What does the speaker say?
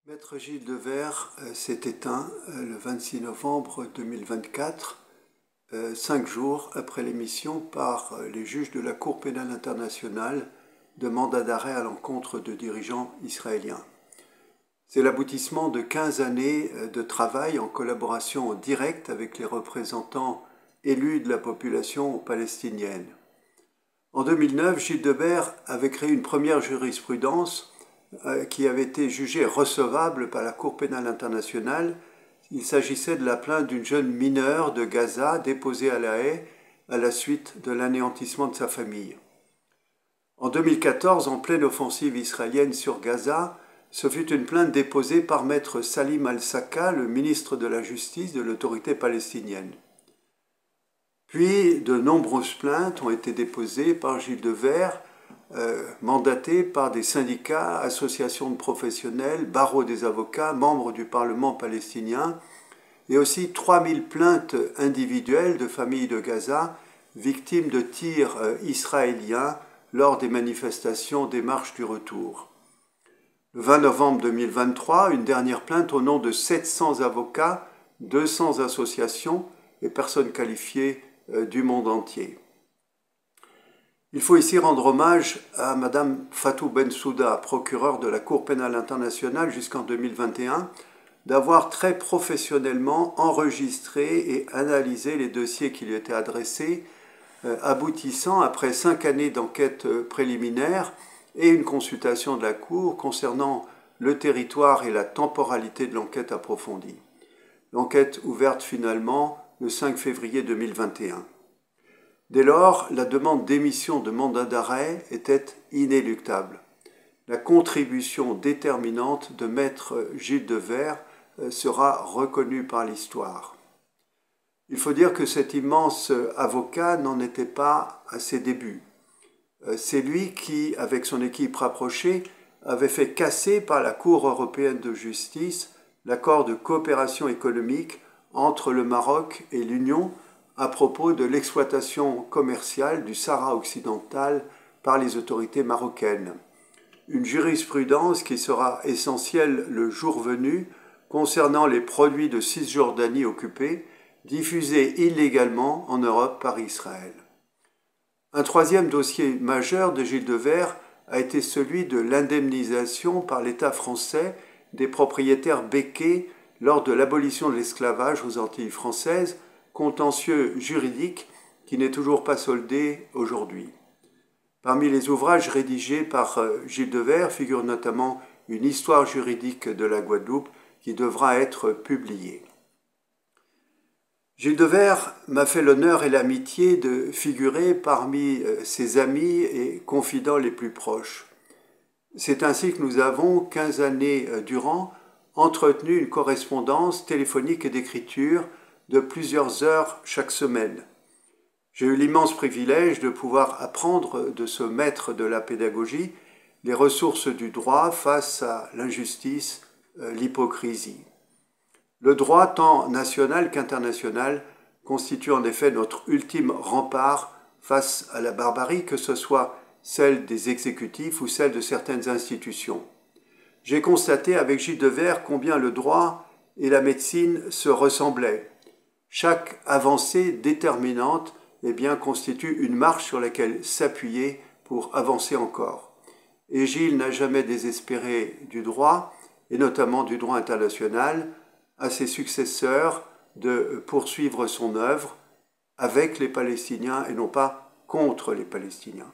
Maître Gilles Devers s'est éteint le 26 novembre 2024, 5 jours après l'émission par les juges de la Cour pénale internationale de mandat d'arrêt à l'encontre de dirigeants israéliens. C'est l'aboutissement de 15 années de travail en collaboration directe avec les représentants élus de la population palestinienne. En 2009, Gilles Devers avait créé une première jurisprudence qui avait été jugée recevable par la Cour pénale internationale. Il s'agissait de la plainte d'une jeune mineure de Gaza déposée à La Haye à la suite de l'anéantissement de sa famille. En 2014, en pleine offensive israélienne sur Gaza, ce fut une plainte déposée par maître Salim al-Sakka, le ministre de la Justice de l'autorité palestinienne. Puis, de nombreuses plaintes ont été déposées par Gilles Devers, mandaté par des syndicats, associations de professionnels, barreaux des avocats, membres du Parlement palestinien, et aussi 3000 plaintes individuelles de familles de Gaza victimes de tirs israéliens lors des manifestations des marches du retour. Le 20 novembre 2023, une dernière plainte au nom de 700 avocats, 200 associations et personnes qualifiées du monde entier. Il faut ici rendre hommage à Madame Fatou Bensouda, procureure de la Cour pénale internationale jusqu'en 2021, d'avoir très professionnellement enregistré et analysé les dossiers qui lui étaient adressés, aboutissant, après 5 années d'enquête préliminaire et une consultation de la Cour concernant le territoire et la temporalité de l'enquête approfondie. L'enquête ouverte finalement le 5 février 2021. Dès lors, la demande d'émission de mandat d'arrêt était inéluctable. La contribution déterminante de maître Gilles Devers sera reconnue par l'histoire. Il faut dire que cet immense avocat n'en était pas à ses débuts. C'est lui qui, avec son équipe rapprochée, avait fait casser par la Cour européenne de justice l'accord de coopération économique entre le Maroc et l'Union à propos de l'exploitation commerciale du Sahara occidental par les autorités marocaines. Une jurisprudence qui sera essentielle le jour venu concernant les produits de Cisjordanie occupée, diffusés illégalement en Europe par Israël. Un troisième dossier majeur de Gilles Devers a été celui de l'indemnisation par l'État français des propriétaires béquets lors de l'abolition de l'esclavage aux Antilles françaises, contentieux juridique qui n'est toujours pas soldé aujourd'hui. Parmi les ouvrages rédigés par Gilles Devers figure notamment une histoire juridique de la Guadeloupe qui devra être publiée. Gilles Devers m'a fait l'honneur et l'amitié de figurer parmi ses amis et confidents les plus proches. C'est ainsi que nous avons, 15 années durant, entretenu une correspondance téléphonique et d'écriture de plusieurs heures chaque semaine. J'ai eu l'immense privilège de pouvoir apprendre de ce maître de la pédagogie les ressources du droit face à l'injustice, l'hypocrisie. Le droit, tant national qu'international, constitue en effet notre ultime rempart face à la barbarie, que ce soit celle des exécutifs ou celle de certaines institutions. J'ai constaté avec Gilles Devers combien le droit et la médecine se ressemblaient. Chaque avancée déterminante constitue une marche sur laquelle s'appuyer pour avancer encore. Et Gilles n'a jamais désespéré du droit, et notamment du droit international, à ses successeurs de poursuivre son œuvre avec les Palestiniens et non pas contre les Palestiniens.